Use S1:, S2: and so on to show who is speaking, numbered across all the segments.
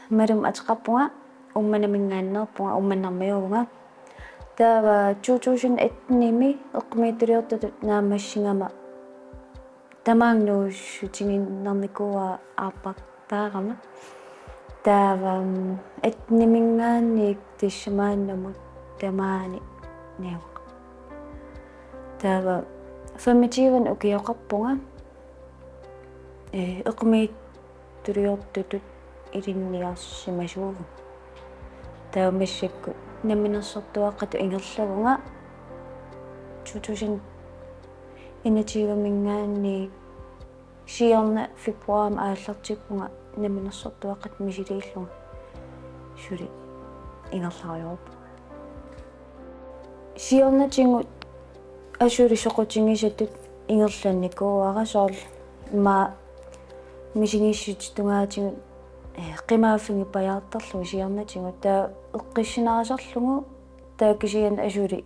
S1: Madam atqappunga ummanaminggaannerpunga ummanarmiugunga taava 2001 eqqimiitturiortatut naamassingama tamaangnuussutinginnarnikuua aarpartaarama taava atnimingaanniik tissamaannamut tamaani niuq taava 25 ukioqarpunga eqqimiitturiortatut ilinniarsimasuugu taamassakku naminersortuaqqatu ingerlagunga 2021 mingaanniik siorna februaram aallartikkunga naminersortuaqqat misiliillunga suli ingerlariorpu siornatingut asuli soqutingisatut ingerlannikuuara soorl ma misingissut tungaatingut qimaafingi pajaartarlugu siornatingut taa eqqissinarasarlugu taakisigan asuli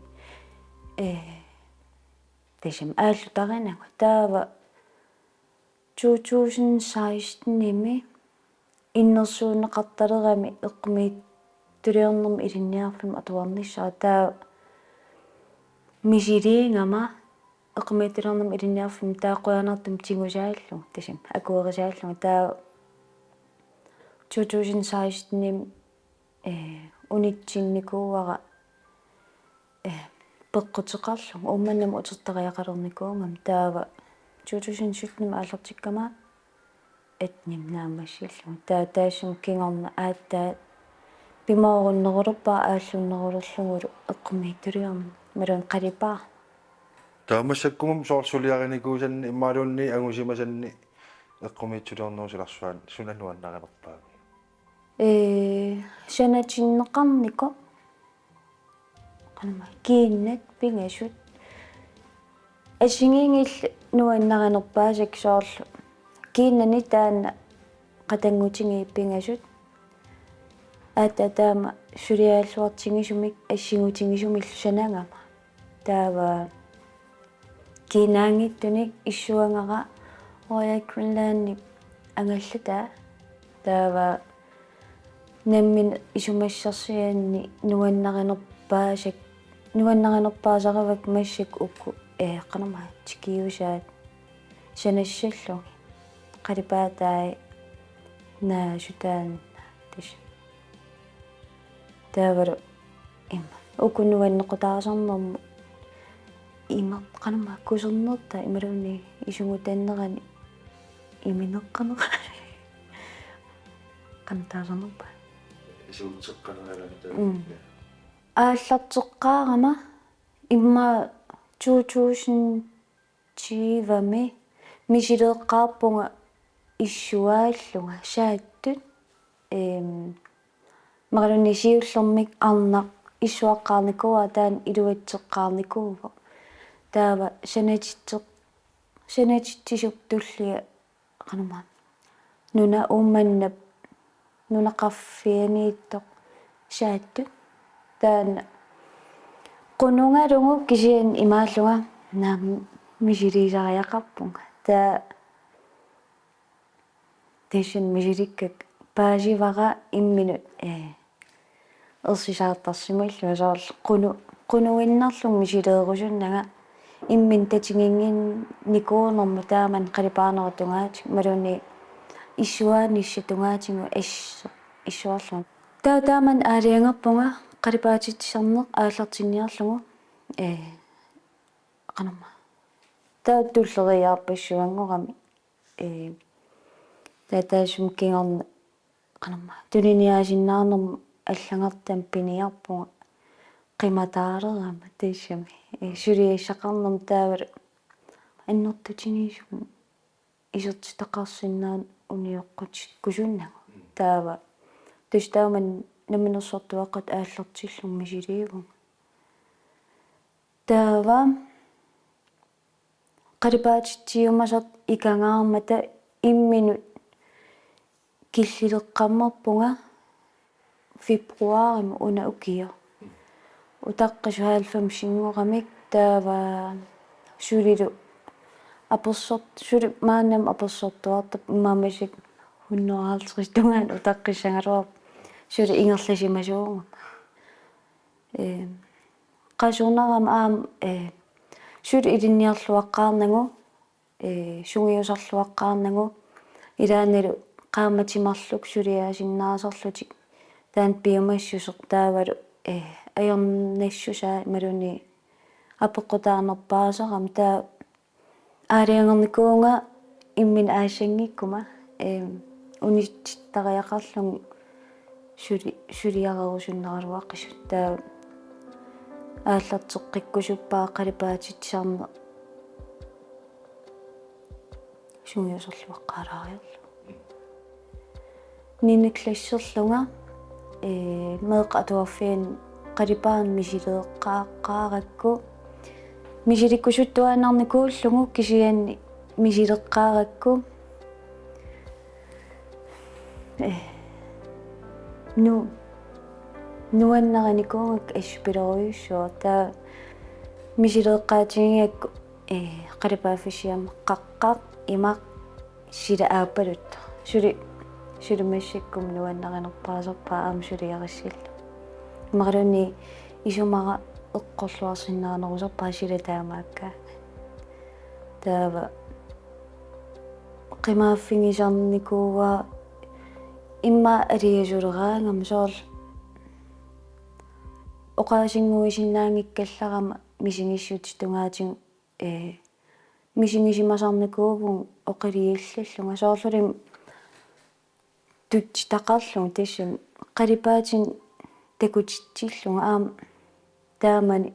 S1: tissam aallutaqinagu taava 2016-nimi innersuunneqartalerami eqqimiittuliornermi ilinniarlum atuarnissaa taa misiliingama eqqimiittuliornermi ilinniarlum taaqquyanartum tingusaallung tissam akuerisaallunga taa 2016-nim unitsinikuuara peqqutеқарлу умманнам утертериақалерникуунгам таава 2017 ааллартиккама атним наамассиллу таассум кингорна ааттаа пимооруннерулерпаа ааллуннерулерлугулу эққумииттулиорна малун қалипаа
S2: таамассаккумум соорсулиариникуусанни иммаалуунни агусимасанни эққумиитсулиорнерусиларсуан сунануаннаралерпаа
S1: санатиннеқарнико qanama kiinnat pingasut асингингил нуаннаринерпаасак соорлу kiinnani таанна qatangutинги pingasut аатаама сулиааллуартингисумик ассигутингисумиллу санангама таава кинаангиттуник иссуангара Royal Greenland ангаллата таава наммин исумассарсианни нуаннаринерпаасаравак массак укку qanama тикиусаат санассаллу qalipaatai naasutaan tis taavaru imma ukunuannequtaarsornermu ima qanama kusernerta imaluni isungutaannerani imineqqaneqa qantaasernerpa
S2: исуутеққанералани
S1: ааллартеққаарама имма 2020-ми мисилеэққарпунга иссуааллунга сааттут маралунни сиуллермик арнақ иссуаққарникуа таан илуатсеққарникуува таава санатиттисуп туллиа qanama нуна уумманнап нунақарфианииттоқ сааттут таана qunungalungu kisian imaalluga naam misiliisariaqarpunga taa тишин мисиликкак паасивара имминут ерсисаартарсимиллу соорлу qunуиннарлун мисилеерусуннага иммин татингингин никуунерму тааман қалипаанерутунгаатик малуни иссуааниссатунгаатингу иссуарлу тааман аалиангерпунга қалипаатитсернеқ ааллартинниарлугу qanama тааттуллериаарпассуангорами таасум кингорна qanama тулиниаасиннаарнерм аллагартам пиниарпунга qimataarerama тассами сулиассақарнерм таавал аннертутинисум исертитақарсинаан униоққут кусуннагу таава тустааман наминерсортуаққат ааллартиллум мисилиигу таава қалипаатитсиумасерт икангаармата имминут киллилеққаммерпунга фебруарим уна укио утаққисуаалфам сингорамик таава сулилу аперсорт сулу маанам аперсортуартап имаамасик 150 tungaan utaqqissangaluar suli ingerlasimasuunga qasurnaram aam suli ilinniarluaqqaarnangu sungiusarluaqqaarnangu ilaanilu qaamatimarluk suliaasinnaasarlutik taan piumassuseq taavalu ajornassusaa maluni apeqqutaanerpaasaram taa аалиангерникуунга иммин аассангиккума унитситтариақарлун сулиарерусуннералуаққисут таа ааллартеққиккусуппаа қалипаатитсаарне сунгиусерлуаққалаариерлу ниниклассерлунга меэқа атуарфиан қалипаан мисилеэққааққааракку мисиликкусуттуаанарникууллугу кисианни мисилеққааракку нуаннараникуугак ассупилеруйуссуа таа мисилеққаатигиакку қалипааффисиам қаққақ имақ сила ааппалут сулимассаккум нуаннаринерпаасерпаа аама сулиариссилла маралуни исумара эққорлуарсиннаанерусерпаа сила таамаакка таава қимааффигисарникууа имма алиасулераангам соорл оқаасингуисиннаангиккалларама мисигиссут тунгаатин мисигисимасарникуувун оқилииллаллунга соорлулим тутситақарлун тассам қалипаатин такутитсиллунга аама таамани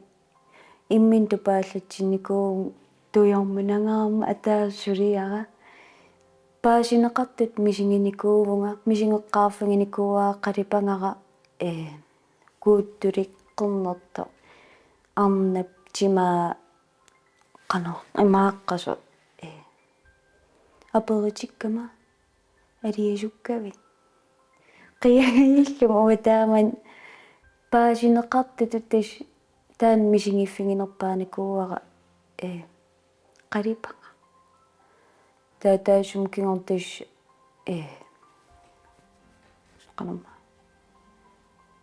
S1: иммин тупааллатсинникуун туйормунангаарма атаассулиара паасинеқартут мисигиникуувунга мисигеққарфигиникуаа қалипангара кууттуликқернерто арнап тимаа қано имааққасу аперитиккама алиасуккави қиагаиллум уатааман паасинеқартутут тас таан мисигиффигинерпааникууара қалипа таатаасум кингортис канама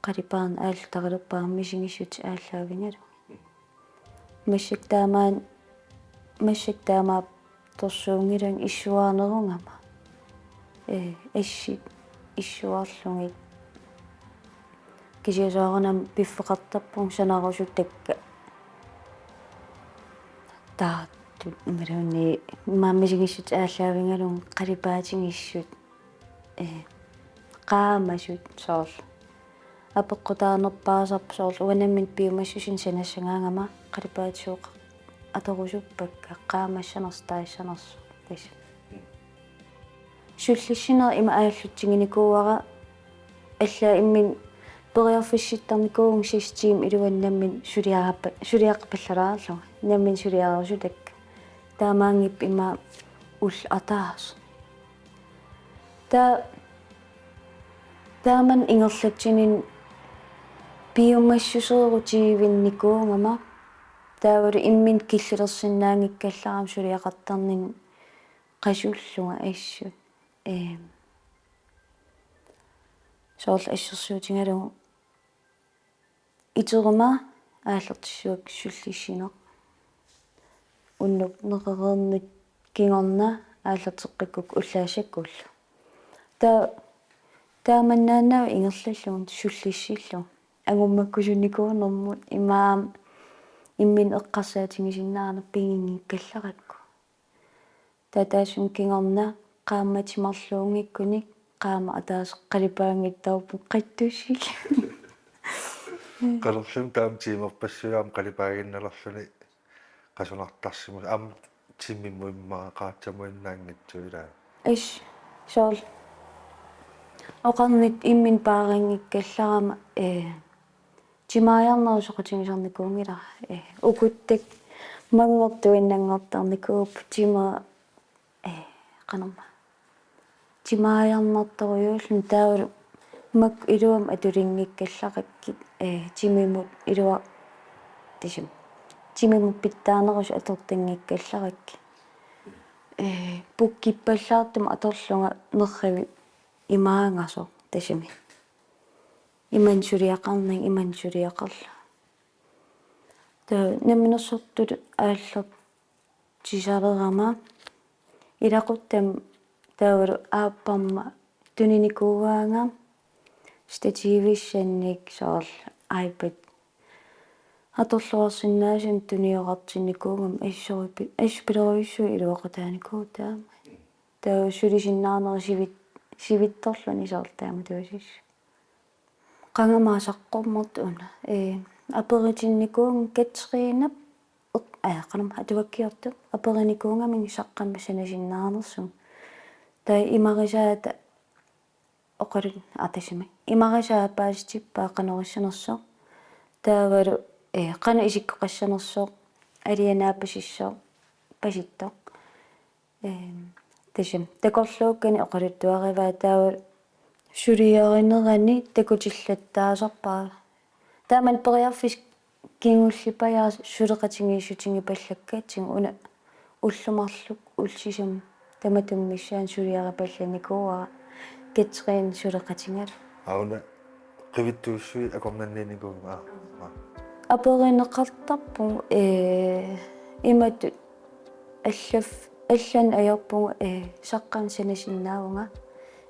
S1: қалипаан аалтарилерпаа мисигиссут ааллаавингалу массактаамаа торсуунгилан иссуаарнерунгама асси иссуарлугит кисиасаарнам пиффеқартарпун санарусуттакка тааттут малуни мааммисигиссут ааллаавингалун қалипаатингиссут qaammasut soorl апеққутаанерпаасарп соорл уанаммит пиумассусин санассагаангама қалипаатсууқ аторусуппакка qaamassанерстаассанерсу тас суллиссинер има ааллутсигиникууара алла иммин периорфисситтарникуугун систим илуаннаммин сулиақпаллалаарлуга наммин сулиаарусутак таамаангип има ул атаас тааман ингерлатсинин пиумассусерутигивинникуунгама таавалу иммин киллилерсинаангиккалларам сулиақартарнин qasуллунга ассут соорл ассерсуутингалугу итерма ааллертиссуак суллиссинеқ уннук неқерернут кингорна ааллертеққиккук уллаасаккуллу тааманнаанаа ингерллаллуун суллиссиллу агуммаккусуникуунэрмут имаам иммин эққарсаатингисиннаарна пингингиккалларакку татаасун кингорна qaammatимарлуунгиккуник qaama ataas qalipаангиттарпу qittуссик
S2: qalorlum taam tiimerpassugaam qalipaaginnalorluni qasunartarsimus aam timmimmuimmaa qaatsamuinnaangitsuilaa
S1: иш соорл оқарнит иммин паарингиккалларама тимааяарнерусоқутигисарникуунгила укуттак мангортуиннангортарникууп тима qanama тимааяарнарторюуллун таавалу мак илуам атулингиккаллақаккит тимимут илуа тисим тимимут питтаанерус атортангиккалларакки пуккиппаллаартум аторлунга неррави имаанgasor тасими иман сулиақарнин иман сулиақарла та наминерсортут ааллер тисалерама илақуттам таавалу ааппарма туниникууаанга стативиссанник соор iPad аторлуарсинаасин туниоқартинникуугам ассупилеруйуссуи илуоқатааникуу таама таа сулисиннаарнери сивитторлуни соор таама туасис qangamaasaqqormort una аперитинникуун катсриинап qanam атуаккиорту апериникуунгамин саққамма санасиннаарнерсун таа имарисаата оқалун атасими имарисаа пааситиппаа канориссанерсоо таавалу qana исиккоқассанерсоо алианааппасиссоо паситтоо тасим такорлууккани оқалуттуариваа таавал сулиеринерани такутиллаттаасарпаа тааман периарфис кингуллипаяа сулеқатингииссутингипаллаккаатсин уна уллумарлук улсисам таматуммиссаан сулиарапалланикууара катсриин сулеқатингал
S2: ауна qivittuussui akornanniinikuuma
S1: аперинеқартарпу имату аллан аёрпугу саққан санасиннаавнга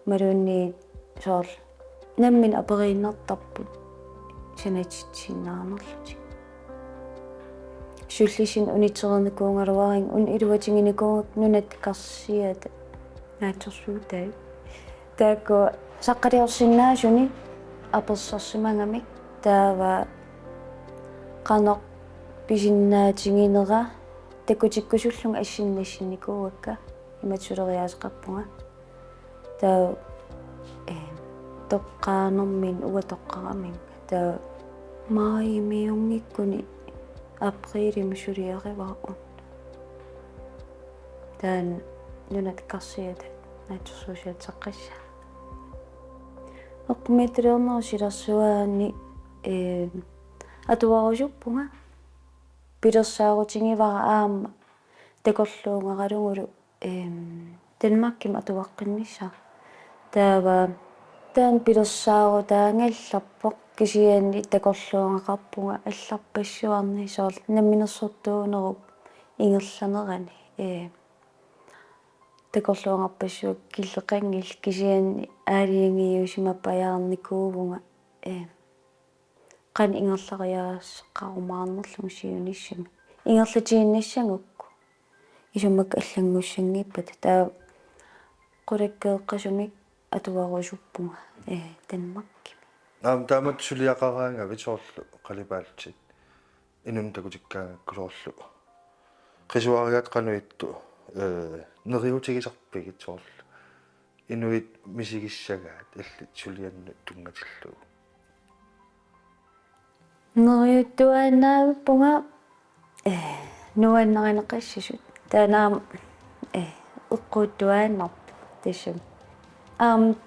S1: малуунни соор наммин аперииннартарпут санатитсиннаарнерлути суллисин унитерникуунгалуарин ун илуатингиникуугак нунат карсиата наатерсуутай таакко саққалиорсиннаасуни аперсарсимангами таава qanor pisinnaatiginera takkutikkusullunga ассиннассинникуугакка иматсулериаасеқарпунга таа тоққаанермин уатоққарамин таа маимиунгиккуни априлим сулиариварун таан нунат карсиата наатсуусиатсаққасса оқмитернерсиларсуаани атуарусуппунга пилерсаарутингивара аама такорлуунгаралугулу Danmarkkim атуаққиннissaa таава таан пилерсаарутаангалларпоқ кисиаанни такорлуунгақарпунга алларпассуарни соор намминерсортуунеруп ингерланерани такорлуунгарпассуак киллеқангил кисиаанни аалиангиусимаппаяарникуувунга qan ingерлариаассеққарумаарнерлугу сиуниссами ингерлатииннассангукку исуммак аллангуссангиппат таа qulakkeeqqasumik atuarusuppunga Danmarkkim
S2: тааmat сулиақараанга витсоорлу қалипаалтит инун такутиккаа кулоорлу qisuariat qanuittu нериутигисарпигит соорлу инуит мисигиссагаат алли сулианну тунгатиллугу
S1: нериуттуаанаагуппунга нуаннеринеқассисут таанаам эққуттуааннарпу тассам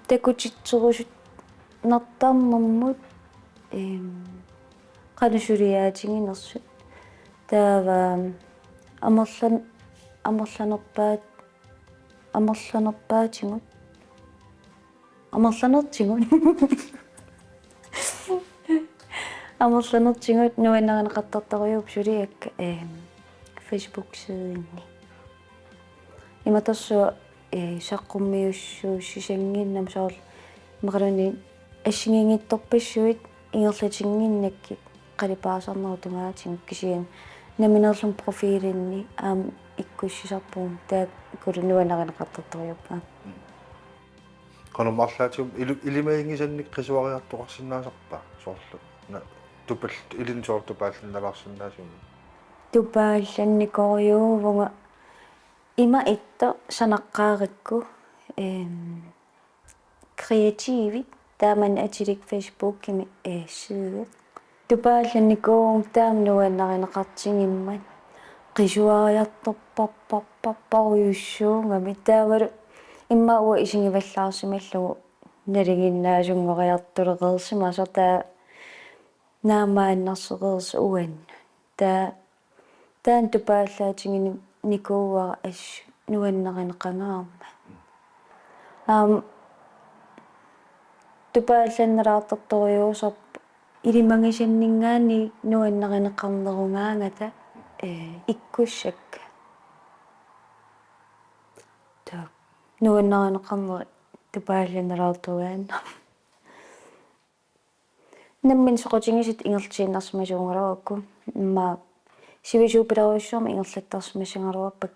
S1: такутитсерусут нартарнэрмут qanussuliaatiginerсут таава амерланерпаатигут амерланертигут нуаннеринеқартартаруйуп сулиакка Facebook сиинни иматассуа саққуммиуссуу сисангиннам соор мақалуни ассигингитторпассуит ингерлатингиннакки қалипаасарнеру тунгаатин кисиан наминерлум профилинни аам иккуссисарпуум таа кулунуанеринеқартартаруйуппа
S2: qanumарлаатиум илимаингисанник qisuariartoqarsinnaasarpa соорлу тупал илин соорту пааллинналарсинаасуми
S1: тупаалланникориуувнга има itto санаққаарикку креативи тааман атилик фейсбуккими сиуэ тупаалланникоорум таам нуаннеринеқартингиммат qisuariartorparparparuйуссуунгами таавалу иммауа исингиваллаарсималлугу налигиннаасунгориартулеқерсима сотаа наамааннарсеқерс уан таан тупааллаатингини никууара nuannaqinaqangaarma тупаалланнелаартарториусарп илимангисаннингаани нуаннақинеқарнерунгаангата иккуссак та нуаннаринеқарнери тупаалланнелаартугаанна наммин соқутингисит ингертииннарсимасуунгалуакку имма сивисуупиларуйссуарма ингерлаттарсимасангалуарпак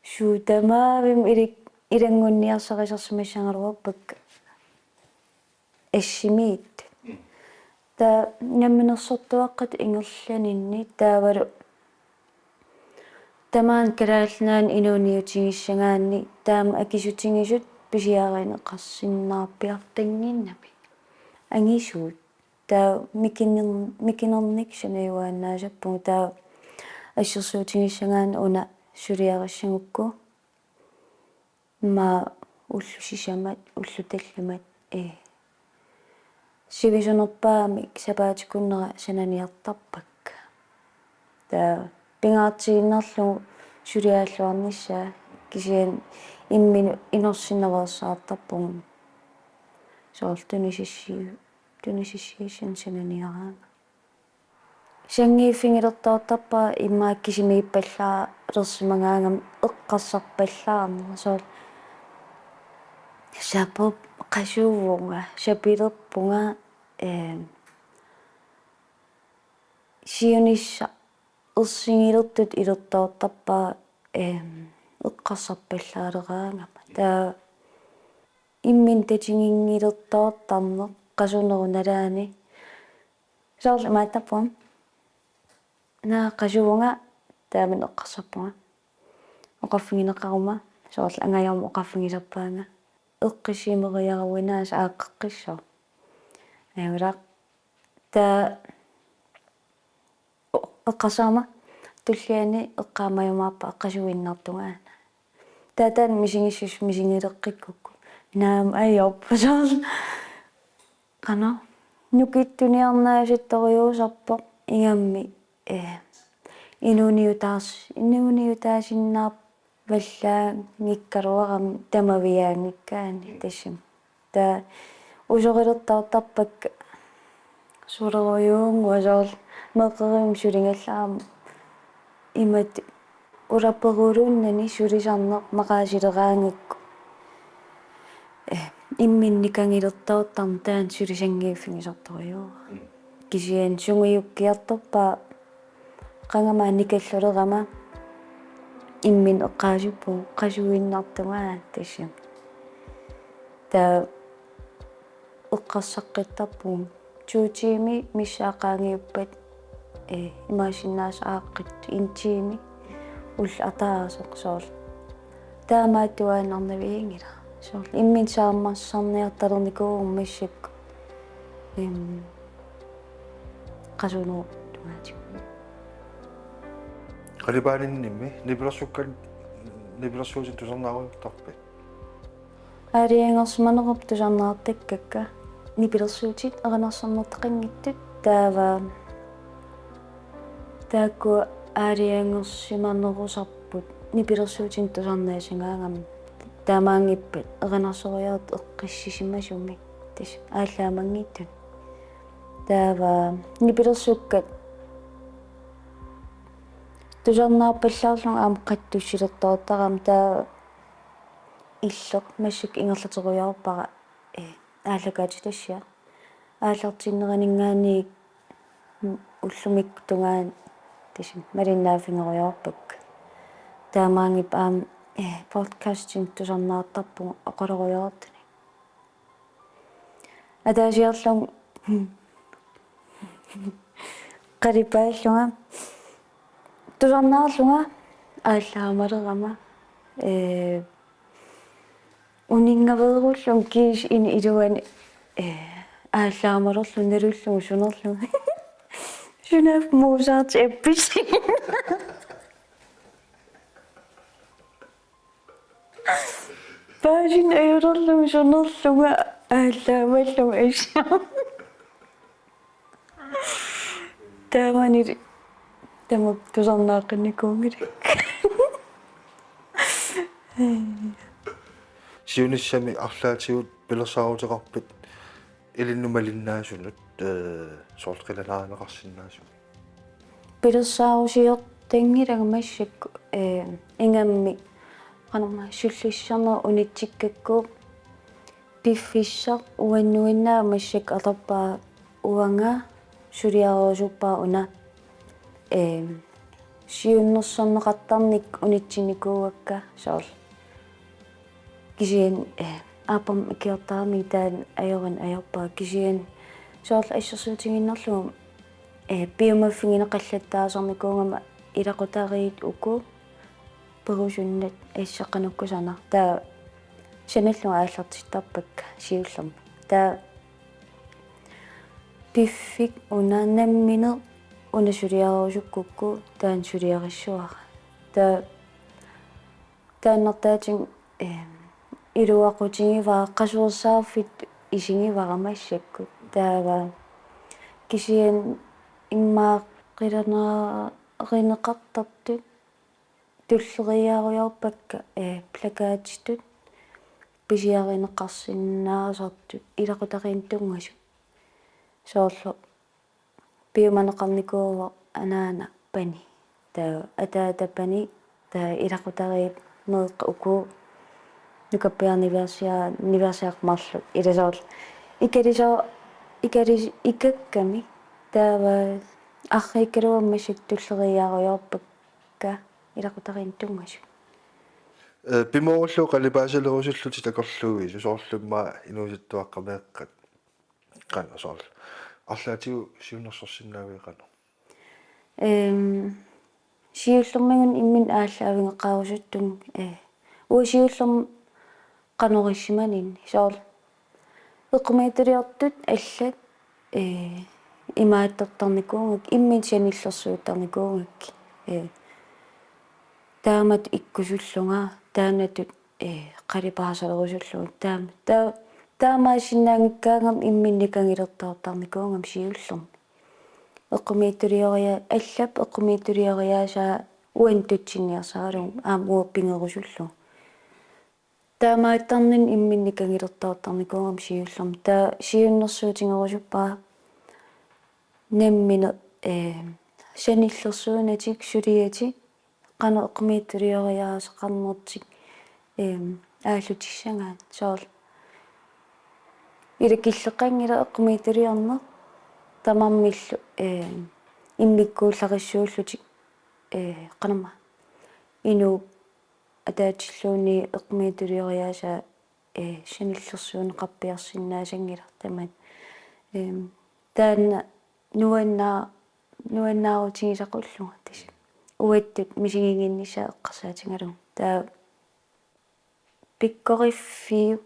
S1: суутамаавим илангунниарсарисарсимасангалуарпак ассимиит та намминерсортуаққат ингерланинни таавалу тамаан калаалнаан инуниутингиссагаанни таама акисутингисут писиаринеқарсиннаарпиартангиннами ангисуут таа микинерник санаюааннаасаппугу таа ассерсуутингиссагаан уна сулиарассагукку ма уллусисамат уллуталлумат сивисунерпаами сапаатикуннера сананиартарпак таа пингаартигиннарлугу сулиааллуарниссаа кисиан иммину инорсиннаварсаартарпугу соортунисиссиишин сананиараага сангииффингилертаортарпаа иммааккисимииппаллаа лерсимагаангам эққарсарпаллаарма соо сапоп qasuuvunga sapilerpunga сионисса ерсингилертут илертаортарпаа эққарсарпаллаалераангама таа иммин татингингилертаортарнеқ qasunerunalaani саорл мааттаппуам наа qasuunga таамин эққарсарпунга оқаффигинеқарума саорл ангаяарма оқаффигисарпаанга эққисимериаруинаас ааққеққиссоо агулаа та эққасаама туллиани эққаамаюмааппа эққасуиннартунгаана таатаан мисигиссус мисигилеққиккукку наам айорпасаал қана нукиттуниарнааситториусарпо ингамми инуниутаасиннаап валлаа ngikkaruaram tamavиаангиккаани тассим та усорилертаартарпак сулеруйуун уасаал меққерим сулингаллаам имат урапперулууннани сулисарнеқ мақаасилераангакку имминникангилертаортарм таан сулисангииффигисарториуа кисиан сунгиуккиарторпаа қангамаа никаллулерама иммин эққаасуппу qasuinnaartugaa тассим та эққарсаққиттарпу туутиими миссаақаангиуппат имаасиннаас ааққит интиими улла атаасеқ соорл таамааттуаанарнавиингила соорл иммин сааммассарниарталерникуу массак qasunu tumaati
S2: qalipaaninnimmi nipilerssuusin tusarnaaruйuttарпит
S1: ариангерсманеқарп тусарнаартаккакка nipilersuutit erinarsarnerteqinngиттут таава таакку ариангерсиманерусарпут nipilersuutin тусарнаасингаангам таамаангиппат эринарсориарт эққиссисимасумик тас ааллаамангиттут таава nipilersuukkat тусарнаарпаллаарлун аама қаттуссилертоортарам таа иллеқ массак ингерлатеруйарпара ааллагаатитассиа ааллартиннеранингаани уллумик тунгаан тасим малиннаафингеруйарпак таамаангип аама подкастинг тусарнаартарпу оқалеруйартани атаасиарлун қарипааллунга тусарнаарлунга ааллаамалерама унингаверуллун кис ин илуани ааллаамалерлу налуллугу сунерлугу сунав Mozart эппис бажин эйрерлугу сунерлугу ааллаамаллугу ассаа таамани тамук тусарнааққинникуунгилак
S2: Siunissami арлаатигут пилерсаарутеқарпит илиннумалиннаасунут соортқиланааанеқарсинаасу
S1: пилерсаарусиор тангилагамассакку ингамми qanarma sullisserner unitsikkakkuu piffissar uannuinnaa massак atarpaa uanga suliaruusuppaa una siunnersorneqartarnik unitsinikuuakka soorl kisian aapam ikiortaami taan ajoran ajorpaa kisian soorl assersuutiginnerlugu piumaffigineqallattaasarnikuungama ilaqutariit uku perusunnat ассаққануккусана таа саналлуга ааллартиттарпакка сиуллерми таа пиффик унааннаммине унасулиарусуккукку таан сулиариссуара таа тааннартаатин илуақутингиваа қасуерсаарфит исингиварамассакку таава кисиан иммааққиланаа ринеқартартут туллериааруйарпакка плакаатитут писиаринеқарсинаасартут илақутариин тунгасу соорлу пиуманеқарникуува анаана пани таа атаатапани таа илақутариит неэққа уку нукаппиарниверсиармарлут иласоорл икакками таава арриккалуаммасик туллериааруйарпакка илақутариин тунгасу
S2: пимооруллу қалипаасалерусуллути такорлууи сусоорлумма инууситтуаққамеэққат қана соорлу арлаатигу сиунерсорсиннаавиқану сиуллермагун иммин ааллаавингеқарусуттун уусиуллерм канориссиманин соорл эққумаатулиортут аллат имааттартарникуунгак иммин саниллерсуутарникуунгак таамат иккусуллунга таанатут қалипаасалерусуллугу таамаасиннаангиккаангам имминникангилертаартарникуунгам сиуллерми эққумииттулиориа аллап эққумииттулиориаасаа уантутсинниарсаалу уаппингерусуллу таамааттарнин имминникангилертаартарникуунгам сиуллерми таа сиуннэрсуутингерусуппаа наммина саниллерсуунатик сулиати qana eqqumiittulioриаасеқарнертик ааллутиссангаат соорл илакиллеқангила эққумииттулиорнер тамармиллу иммиккууллариссууллутик qanama ину атаатиллууни эққумииттулиориааса саниллерсуунеқарпиарсинаасангила тамат таанна нуаннаарутигисақуллуга тас уаттут мисигингиннисаа эққарсаатингалу таа пиккориффи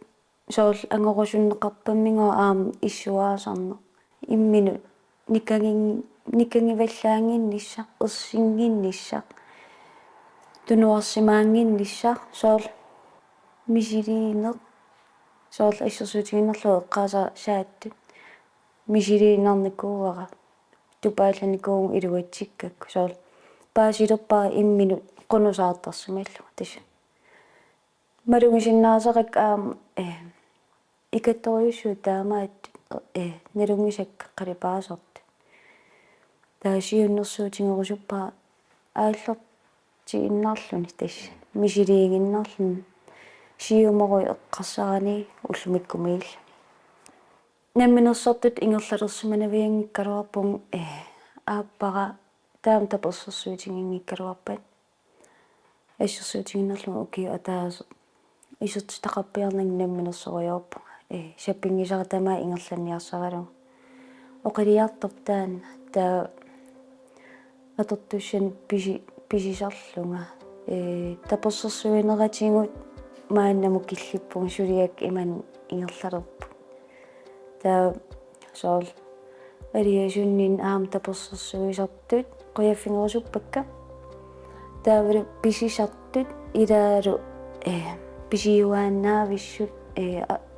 S2: соорл ангорусуннеқарпаммингуа аам иссуаасарне иммину никангиваллаангиннисса ерсингиннисса тунуарсимаангиннисса соорл мисилиинеқ соорл ассерсуутигиннерлу эққааса сааттут мисилиинарникууара тупаалланикуугу илуатсиккакку соорл паасилерпаа имминут qunusaattarsималлу тасса малугисиннаасерак аам икатториуссуу таамаат налугисакка қалипаасарт таасиуннэрсуутингерусуппаа ааллерти иннаарлуни тасса мисилиигиннарлун сиуморуй эққарсарани уллумиккумиилла намминерсортут ингерлалерсиманавиангиккалуарпун ааппара таам таперсерсуутингингиккалуарпат ассерсуутингиннерлу уки атаас исерти тақарпиарнаг намминерсориорпу саппингисара тамаа ингерланниарсаралу оқилиартор таан таа атортуссан писисарлунга таперсерсуинератингут мааннаму киллиппун сулиак иман ингерлалерпу таа соорл алиасуннин аам таперсерсуисартут қуяффингерусуппакка таавалу писисартут илаалу писиуааннаависсут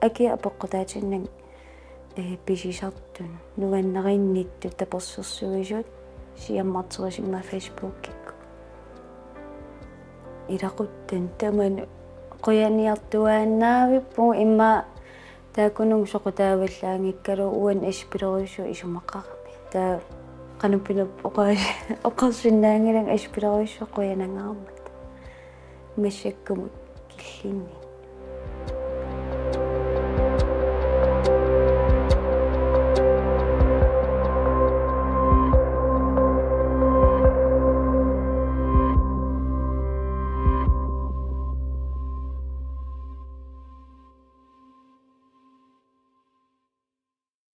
S2: аки апоққутаатиннак писисартун нуаннериннитту таперсерсуисут сиаммартерисимма фейсбук кикку илақуттан таману qoyaniartuaannaavippu imma taakunung soqutaavallaangikkalu uan ispileriussu isumaqarmi taa qanupinup oqarsinnaangilang ispileriussu qoyanangaarmat массаккумут киллинни